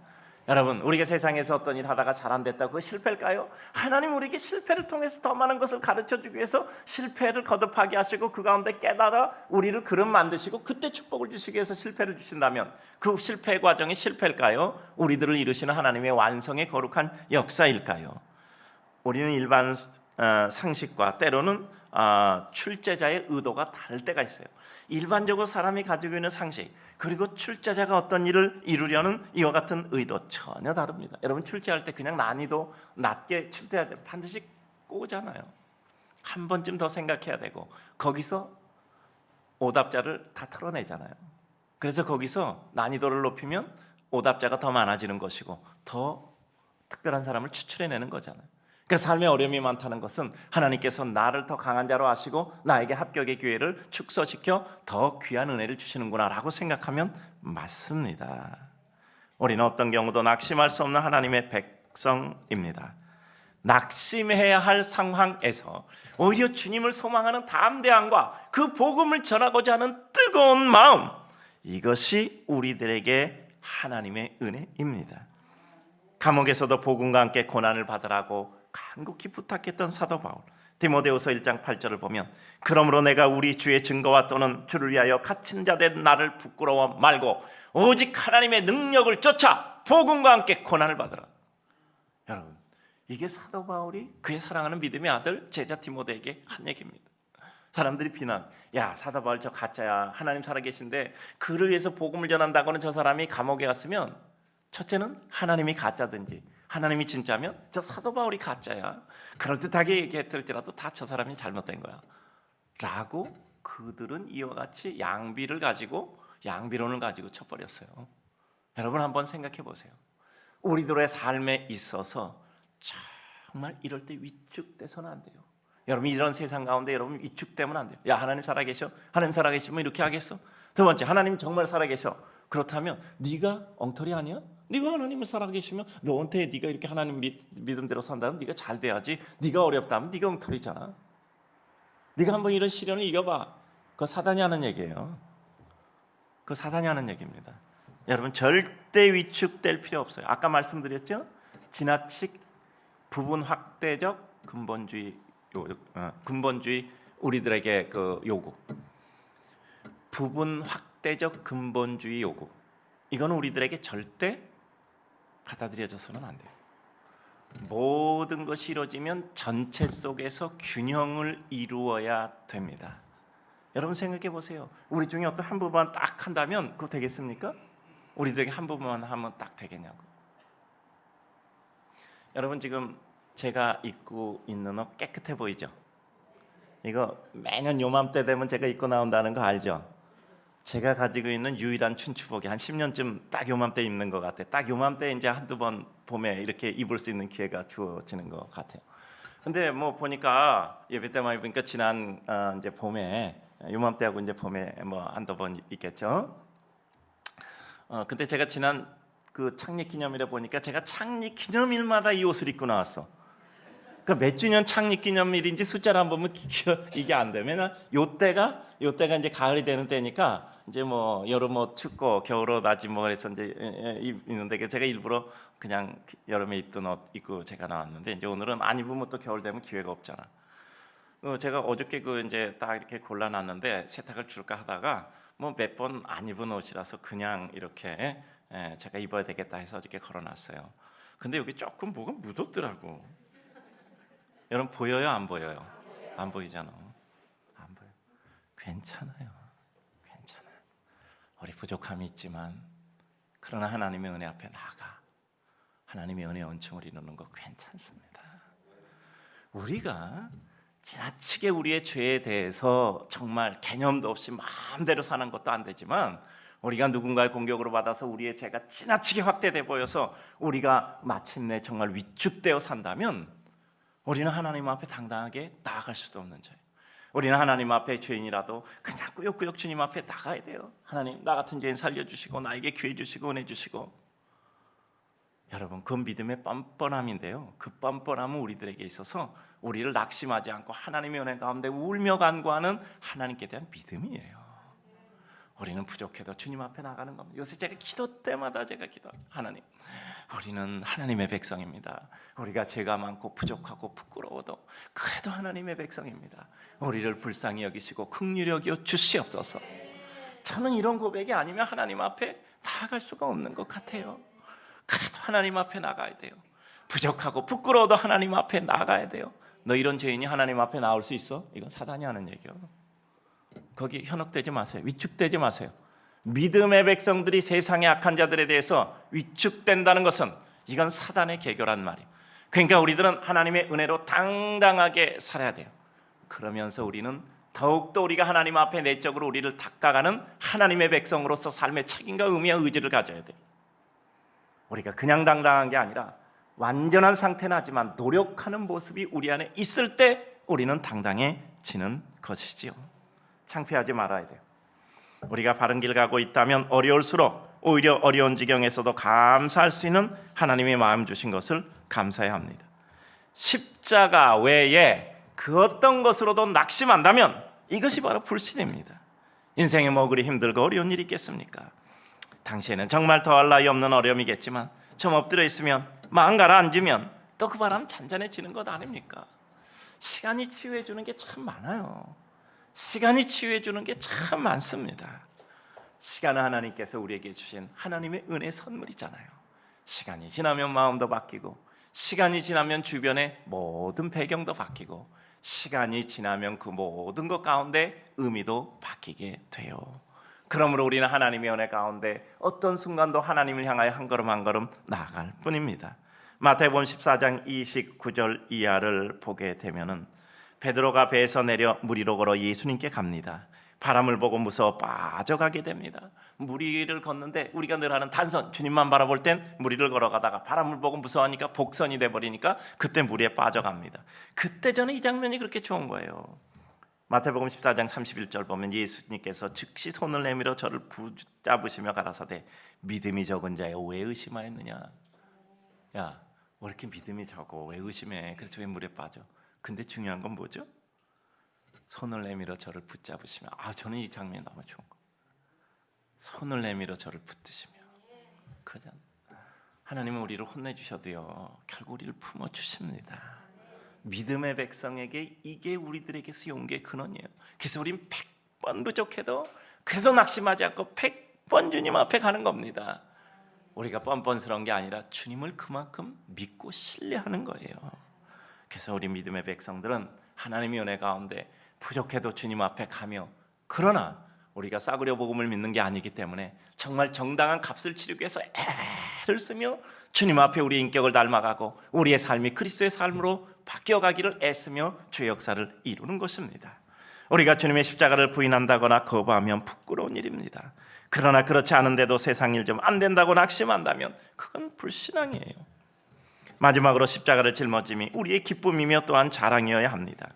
여러분 우리가 세상에서 어떤 일 하다가 잘 안 됐다고 그거 실패일까요? 하나님 우리에게 실패를 통해서 더 많은 것을 가르쳐주기 위해서 실패를 거듭하게 하시고 그 가운데 깨달아 우리를 그릇 만드시고 그때 축복을 주시기 위해서 실패를 주신다면 그 실패 과정이 실패일까요? 우리들을 이루시는 하나님의 완성의 거룩한 역사일까요? 우리는 일반 상식과 때로는 출제자의 의도가 다를 때가 있어요. 일반적으로 사람이 가지고 있는 상식 그리고 출제자가 어떤 일을 이루려는 이와 같은 의도 전혀 다릅니다. 여러분 출제할 때 그냥 난이도 낮게 출제해야 돼요. 반드시 꼬잖아요. 한 번쯤 더 생각해야 되고 거기서 오답자를 다 털어내잖아요. 그래서 거기서 난이도를 높이면 오답자가 더 많아지는 것이고 더 특별한 사람을 추출해내는 거잖아요. 그러니까 삶의 어려움이 많다는 것은 하나님께서 나를 더 강한 자로 하시고 나에게 합격의 기회를 축소시켜 더 귀한 은혜를 주시는구나 라고 생각하면 맞습니다. 우리는 어떤 경우도 낙심할 수 없는 하나님의 백성입니다. 낙심해야 할 상황에서 오히려 주님을 소망하는 담대함과 그 복음을 전하고자 하는 뜨거운 마음, 이것이 우리들에게 하나님의 은혜입니다. 감옥에서도 복음과 함께 고난을 받으라고 간곡히 부탁했던 사도 바울, 디모데후서 1장 8절을 보면 그러므로 내가 우리 주의 증거와 또는 주를 위하여 갇힌 자 된 나를 부끄러워 말고 오직 하나님의 능력을 쫓아 복음과 함께 고난을 받으라. 여러분 이게 사도 바울이 그의 사랑하는 믿음의 아들 제자 디모데에게 한 얘기입니다. 사람들이 비난, 야 사도 바울 저 가짜야, 하나님 살아계신데 그를 위해서 복음을 전한다고는 저 사람이 감옥에 갔으면 첫째는 하나님이 가짜든지 하나님이 진짜면 저 사도 바울이 가짜야, 그럴듯하게 얘기했을지라도 다 저 사람이 잘못된 거야 라고 그들은 이와 같이 양비론을 가지고 쳐버렸어요. 여러분 한번 생각해 보세요. 우리들의 삶에 있어서 정말 이럴 때 위축돼서는 안 돼요. 여러분 이런 세상 가운데 여러분 위축되면 안 돼요. 야 하나님 살아계셔? 하나님 살아계시면 이렇게 하겠어? 두 번째, 하나님 정말 살아계셔? 그렇다면 네가 엉터리 아니야? 네가 하나님을 살아계시면 너한테 네가 이렇게 하나님 믿음대로 산다면 네가 잘 돼야지. 네가 어렵다면 네가 엉터리잖아. 네가 한번 이런 시련을 이겨봐. 그거 사단이 하는 얘기예요. 그거 사단이 하는 얘기입니다. 여러분 절대 위축될 필요 없어요. 아까 말씀드렸죠? 지나치게 부분 확대적 근본주의 우리들에게 그 요구, 부분 확대적 근본주의 요구, 이건 우리들에게 절대 받아들여져서는 안 돼요. 모든 것이 이루어지면 전체 속에서 균형을 이루어야 됩니다. 여러분 생각해 보세요. 우리 중에 어떤 한 부분만 딱 한다면 그거 되겠습니까? 우리들에게 한 부분만 하면 딱 되겠냐고. 여러분 지금 제가 입고 있는 옷 깨끗해 보이죠? 이거 매년 요맘때 되면 제가 입고 나온다는 거 알죠? 제가 가지고 있는 유일한 춘추복이 한 10년쯤 딱 요맘때 입는 것 같아요. 딱 요맘때 이제 한두 번 봄에 이렇게 입을 수 있는 기회가 주어지는 것 같아요. 근데 뭐 보니까 예배 때만 입으니까 지난 이제 봄에 요맘때하고 이제 봄에 뭐 한두 번 있겠죠. 근데 제가 지난 그 창립 기념일에 보니까 제가 창립 기념일마다 이 옷을 입고 나왔어. 그러니까 몇 주년 창립 기념일인지 숫자를 한 보면 이게 안 되면 요때가 이제 가을이 되는 때니까 이제 뭐 여름 옷 춥고 겨울 옷 아직 뭐 그래서 이제 입는데 제가 일부러 그냥 여름에 입던 옷 입고 제가 나왔는데 이제 오늘은 안 입으면 또 겨울 되면 기회가 없잖아. 제가 어저께 그 이제 딱 이렇게 골라놨는데 세탁을 줄까 하다가 뭐 몇 번 안 입은 옷이라서 그냥 이렇게 제가 입어야 되겠다 해서 이렇게 걸어놨어요. 근데 여기 조금 뭐가 묻었더라고. 여러분 보여요? 안 보여요? 안 보이잖아. 안 보여. 괜찮아요. 괜찮아. 우리 부족함이 있지만 그러나 하나님의 은혜 앞에 나가 하나님의 은혜 은총을 이루는 거 괜찮습니다. 우리가 지나치게 우리의 죄에 대해서 정말 개념도 없이 마음대로 사는 것도 안 되지만 우리가 누군가의 공격으로 받아서 우리의 죄가 지나치게 확대돼 보여서 우리가 마침내 정말 위축되어 산다면 우리는 하나님 앞에 당당하게 나아갈 수도 없는 자예요. 우리는 하나님 앞에 죄인이라도 그냥 꾸역꾸역 주님 앞에 나가야 돼요. 하나님 나 같은 죄인 살려주시고 나에게 기회 주시고 은혜 주시고. 여러분 그 믿음의 뻔뻔함인데요, 그 뻔뻔함은 우리들에게 있어서 우리를 낙심하지 않고 하나님의 은혜 가운데 울며 간구하는 하나님께 대한 믿음이에요. 우리는 부족해도 주님 앞에 나가는 겁니다. 요새 제가 기도 때마다 하나님, 우리는 하나님의 백성입니다. 우리가 죄가 많고 부족하고 부끄러워도 그래도 하나님의 백성입니다. 우리를 불쌍히 여기시고 긍휼히 여겨 주시옵소서. 저는 이런 고백이 아니면 하나님 앞에 나아갈 수가 없는 것 같아요. 그래도 하나님 앞에 나가야 돼요. 부족하고 부끄러워도 하나님 앞에 나가야 돼요. 너 이런 죄인이 하나님 앞에 나올 수 있어? 이건 사단이 하는 얘기예요. 거기 현혹되지 마세요. 위축되지 마세요. 믿음의 백성들이 세상의 악한 자들에 대해서 위축된다는 것은 이건 사단의 개교란 말이에요. 그러니까 우리들은 하나님의 은혜로 당당하게 살아야 돼요. 그러면서 우리는 더욱더 우리가 하나님 앞에 내적으로 우리를 닦아가는 하나님의 백성으로서 삶의 책임과 의미와 의지를 가져야 돼요. 우리가 그냥 당당한 게 아니라 완전한 상태는 하지만 노력하는 모습이 우리 안에 있을 때 우리는 당당해지는 것이지요. 창피하지 말아야 돼요. 우리가 바른 길 가고 있다면 어려울수록 오히려 어려운 지경에서도 감사할 수 있는 하나님의 마음 주신 것을 감사해야 합니다. 십자가 외에 그 어떤 것으로도 낙심한다면 이것이 바로 불신입니다. 인생에 뭐 그리 힘들고 어려운 일이 있겠습니까? 당시에는 정말 더할 나위 없는 어려움이겠지만 좀 엎드려 있으면 마음 가라앉으면 또 그 바람 잔잔해지는 것 아닙니까? 시간이 치유해 주는 게 참 많아요. 시간이 치유해 주는 게 참 많습니다. 시간은 하나님께서 우리에게 주신 하나님의 은혜 선물이잖아요. 시간이 지나면 마음도 바뀌고 시간이 지나면 주변의 모든 배경도 바뀌고 시간이 지나면 그 모든 것 가운데 의미도 바뀌게 돼요. 그러므로 우리는 하나님의 은혜 가운데 어떤 순간도 하나님을 향하여 한 걸음 한 걸음 나아갈 뿐입니다. 마태복음 14장 29절 이하를 보게 되면은 베드로가 배에서 내려 물 위로 걸어 예수님께 갑니다. 바람을 보고 무서워 빠져가게 됩니다. 물 위를 걷는데 우리가 늘 하는 단선, 주님만 바라볼 땐 물 위를 걸어가다가 바람을 보고 무서워하니까 복선이 돼버리니까 그때 물 위에 빠져갑니다. 그때 저는 이 장면이 그렇게 좋은 거예요. 마태복음 14장 31절 보면 예수님께서 즉시 손을 내밀어 저를 붙잡으시며 가라사대 믿음이 적은 자여 왜 의심하였느냐. 야, 왜 이렇게 믿음이 적어? 왜 의심해? 그래서 왜 물에 빠져? 근데 중요한 건 뭐죠? 손을 내밀어 저를 붙잡으시며, 저는 이 장면이 너무 좋은 거예요. 손을 내밀어 저를 붙드시며. 그러잖아. 하나님은 우리를 혼내주셔도요 결국 우리를 품어주십니다. 믿음의 백성에게 이게 우리들에게서 용기의 근원이에요. 그래서 우린 100번 부족해도 그래도 낙심하지 않고 100번 주님 앞에 가는 겁니다. 우리가 뻔뻔스러운 게 아니라 주님을 그만큼 믿고 신뢰하는 거예요. 그래서 우리 믿음의 백성들은 하나님의 은혜 가운데 부족해도 주님 앞에 가며, 그러나 우리가 싸구려 복음을 믿는 게 아니기 때문에 정말 정당한 값을 치르기 위해서 애를 쓰며 주님 앞에 우리의 인격을 닮아가고 우리의 삶이 그리스도의 삶으로 바뀌어가기를 애쓰며 주의 역사를 이루는 것입니다. 우리가 주님의 십자가를 부인한다거나 거부하면 부끄러운 일입니다. 그러나 그렇지 않은데도 세상 일 좀 안 된다고 낙심한다면 그건 불신앙이에요. 마지막으로 십자가를 짊어짐이 우리의 기쁨이며 또한 자랑이어야 합니다.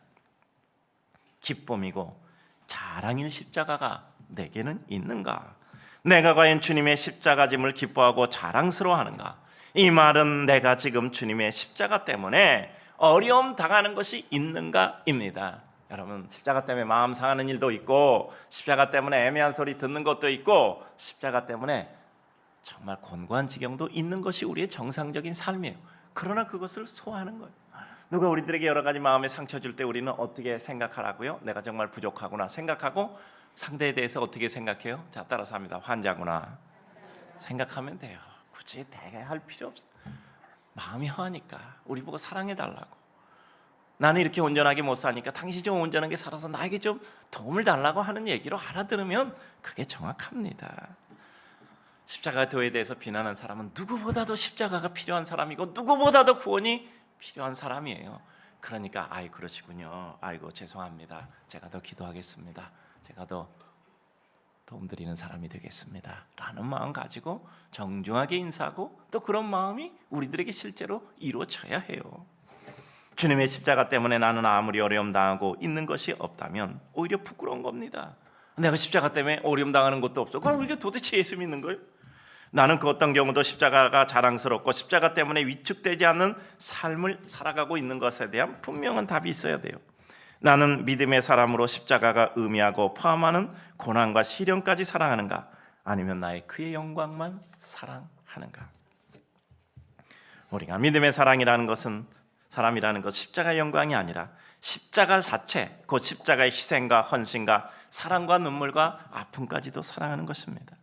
기쁨이고 자랑일 십자가가 내게는 있는가? 내가 과연 주님의 십자가 짐을 기뻐하고 자랑스러워하는가? 이 말은 내가 지금 주님의 십자가 때문에 어려움 당하는 것이 있는가입니다. 여러분, 십자가 때문에 마음 상하는 일도 있고 십자가 때문에 애매한 소리 듣는 것도 있고 십자가 때문에 정말 곤고한 지경도 있는 것이 우리의 정상적인 삶이에요. 그러나 그것을 소화하는 거예요. 누가 우리들에게 여러 가지 마음에 상처 줄 때 우리는 어떻게 생각하라고요? 내가 정말 부족하구나 생각하고 상대에 대해서 어떻게 생각해요? 자, 따라서 합니다. 환자구나 생각하면 돼요. 굳이 되게 할 필요 없어. 마음이 허하니까 우리 보고 사랑해달라고. 나는 이렇게 온전하게 못 사니까 당신이 좀 온전하게 살아서 나에게 좀 도움을 달라고 하는 얘기로 알아들으면 그게 정확합니다. 십자가 도에 대해서 비난하는 사람은 누구보다도 십자가가 필요한 사람이고 누구보다도 구원이 필요한 사람이에요. 그러니까 아이 그러시군요. 아이고 죄송합니다. 제가 더 기도하겠습니다. 제가 더 도움드리는 사람이 되겠습니다. 라는 마음 가지고 정중하게 인사하고 또 그런 마음이 우리들에게 실제로 이루어져야 해요. 주님의 십자가 때문에 나는 아무리 어려움 당하고 있는 것이 없다면 오히려 부끄러운 겁니다. 내가 십자가 때문에 어려움 당하는 것도 없어. 그럼 이게 도대체 예수 믿는 거예요? 나는 그 어떤 경우도 십자가가 자랑스럽고 십자가 때문에 위축되지 않는 삶을 살아가고 있는 것에 대한 분명한 답이 있어야 돼요. 나는 믿음의 사람으로 십자가가 의미하고 포함하는 고난과 시련까지 사랑하는가? 아니면 나의 그의 영광만 사랑하는가? 우리가 믿음의 사람이라는 것 십자가의 영광이 아니라 십자가 자체, 곧 십자가의 희생과 헌신과 사랑과 눈물과 아픔까지도 사랑하는 것입니다.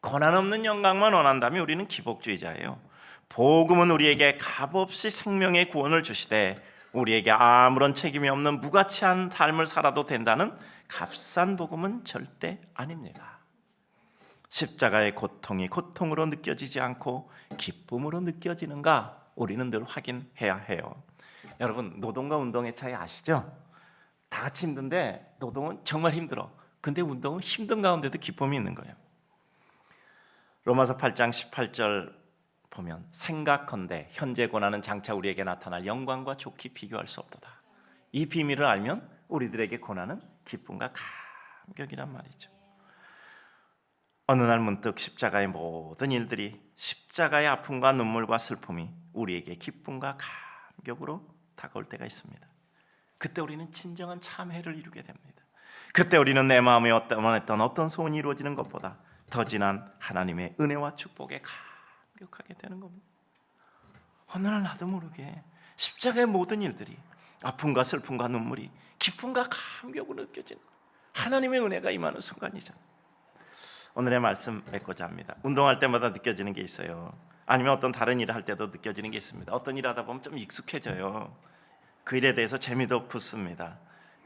고난 없는 영광만 원한다면 우리는 기복주의자예요. 복음은 우리에게 값없이 생명의 구원을 주시되 우리에게 아무런 책임이 없는 무가치한 삶을 살아도 된다는 값싼 복음은 절대 아닙니다. 십자가의 고통이 고통으로 느껴지지 않고 기쁨으로 느껴지는가 우리는 늘 확인해야 해요. 여러분, 노동과 운동의 차이 아시죠? 다 같이 힘든데 노동은 정말 힘들어. 근데 운동은 힘든 가운데도 기쁨이 있는 거예요. 로마서 8장 18절 보면 생각컨대 현재 고난은 장차 우리에게 나타날 영광과 좋게 비교할 수 없도다. 이 비밀을 알면 우리들에게 고난은 기쁨과 감격이란 말이죠. 어느 날 문득 십자가의 모든 일들이 십자가의 아픔과 눈물과 슬픔이 우리에게 기쁨과 감격으로 다가올 때가 있습니다. 그때 우리는 진정한 참회를 이루게 됩니다. 그때 우리는 내 마음에 원했던 어떤 소원이 이루어지는 것보다 더 진한 하나님의 은혜와 축복에 감격하게 되는 겁니다. 어느 날 나도 모르게 십자가의 모든 일들이 아픔과 슬픔과 눈물이 기쁨과 감격으로 느껴지는 하나님의 은혜가 임하는 순간이잖아요. 오늘의 말씀 맺고자 합니다. 운동할 때마다 느껴지는 게 있어요. 아니면 어떤 다른 일을 할 때도 느껴지는 게 있습니다. 어떤 일 하다 보면 좀 익숙해져요. 그 일에 대해서 재미도 붙습니다.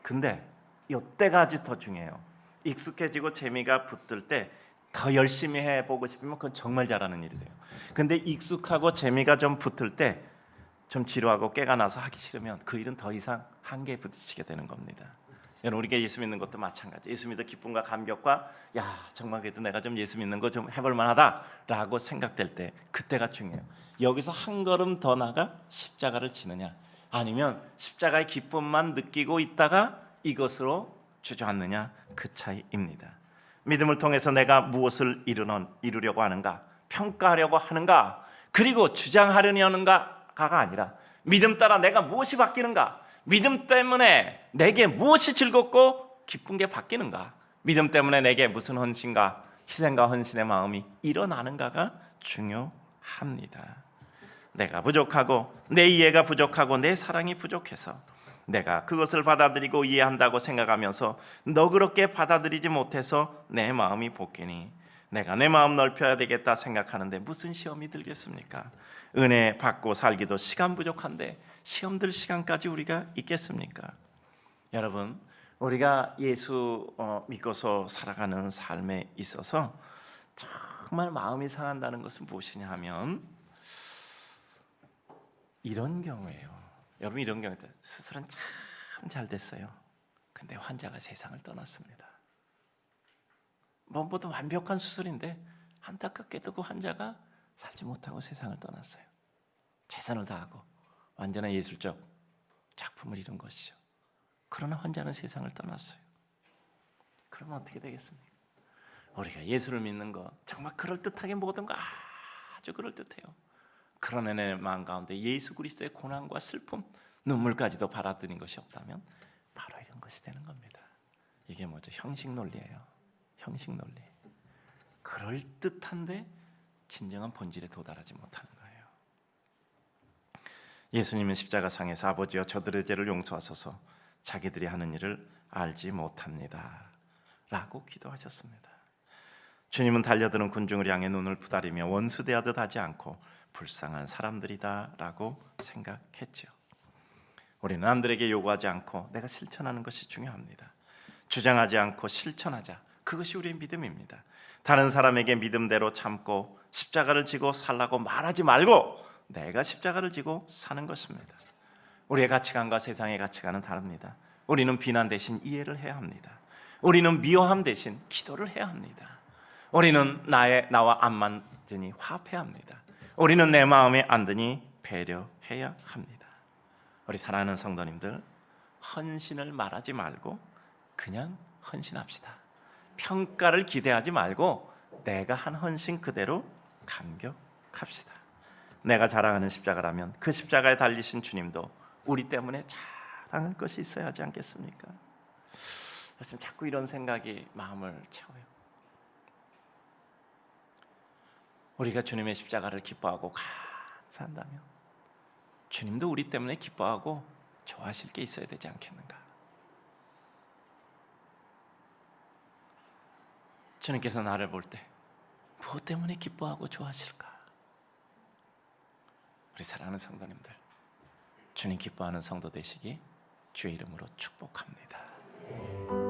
근데 이때가 아주 더 중요해요. 익숙해지고 재미가 붙을 때 더 열심히 해보고 싶으면 그건 정말 잘하는 일이 돼요. 근데 익숙하고 재미가 좀 붙을 때 좀 지루하고 깨가 나서 하기 싫으면 그 일은 더 이상 한계에 부딪히게 되는 겁니다. 여러분, 우리가 예수 믿는 것도 마찬가지. 예수 믿어 기쁨과 감격과 야 정말 그래도 내가 좀 예수 믿는 거 좀 해볼 만하다라고 생각될 때 그때가 중요해요. 여기서 한 걸음 더 나가 십자가를 지느냐 아니면 십자가의 기쁨만 느끼고 있다가 이것으로 주저앉느냐 그 차이입니다. 믿음을 통해서 내가 무엇을 이루려고 하는가, 평가하려고 하는가, 그리고 주장하려는 하는가가 아니라 믿음 따라 내가 무엇이 바뀌는가, 믿음 때문에 내게 무엇이 즐겁고 기쁜 게 바뀌는가, 믿음 때문에 내게 무슨 헌신과 희생과 헌신의 마음이 일어나는가가 중요합니다. 내가 부족하고 내 이해가 부족하고 내 사랑이 부족해서 내가 그것을 받아들이고 이해한다고 생각하면서 너그럽게 받아들이지 못해서 내 마음이 볶이니 내가 내 마음 넓혀야 되겠다 생각하는데 무슨 시험이 들겠습니까? 은혜 받고 살기도 시간 부족한데 시험 들 시간까지 우리가 있겠습니까? 여러분, 우리가 예수 믿고서 살아가는 삶에 있어서 정말 마음이 상한다는 것은 무엇이냐 하면 이런 경우예요. 여러분, 이런 경우에 수술은 참 잘 됐어요. 근데 환자가 세상을 떠났습니다. 뭐든 완벽한 수술인데 안타깝게도 그 환자가 살지 못하고 세상을 떠났어요. 최선을 다하고 완전한 예술적 작품을 이룬 것이죠. 그러나 환자는 세상을 떠났어요. 그러면 어떻게 되겠습니까? 우리가 예수를 믿는 것 정말 그럴듯하게 모든 거 아주 그럴듯해요. 그러나 내 마음 가운데 예수 그리스도의 고난과 슬픔, 눈물까지도 받아들인 것이 없다면 바로 이런 것이 되는 겁니다. 이게 뭐죠? 형식 논리예요. 형식 논리. 그럴듯한데 진정한 본질에 도달하지 못하는 거예요. 예수님은 십자가상에서 아버지여 저들의 죄를 용서하소서 자기들이 하는 일을 알지 못합니다 라고 기도하셨습니다. 주님은 달려드는 군중을 향해 눈을 부다리며 원수 대하듯 하지 않고 불쌍한 사람들이다 라고 생각했죠. 우리는 남들에게 요구하지 않고 내가 실천하는 것이 중요합니다. 주장하지 않고 실천하자. 그것이 우리의 믿음입니다. 다른 사람에게 믿음대로 참고 십자가를 지고 살라고 말하지 말고 내가 십자가를 지고 사는 것입니다. 우리의 가치관과 세상의 가치관은 다릅니다. 우리는 비난 대신 이해를 해야 합니다. 우리는 미워함 대신 기도를 해야 합니다. 우리는 나와 안 맞으니 화합해야 합니다. 우리는 내 마음에 안 드니 배려해야 합니다. 우리 사랑하는 성도님들, 헌신을 말하지 말고 그냥 헌신합시다. 평가를 기대하지 말고 내가 한 헌신 그대로 감격합시다. 내가 자랑하는 십자가라면 그 십자가에 달리신 주님도 우리 때문에 자랑할 것이 있어야 하지 않겠습니까? 요즘 자꾸 이런 생각이 마음을 채워요. 우리가 주님의 십자가를 기뻐하고 감사한다면 주님도 우리 때문에 기뻐하고 좋아하실 게 있어야 되지 않겠는가? 주님께서 나를 볼 때 무엇 때문에 기뻐하고 좋아하실까? 우리 사랑하는 성도님들, 주님 기뻐하는 성도 되시기 주의 이름으로 축복합니다.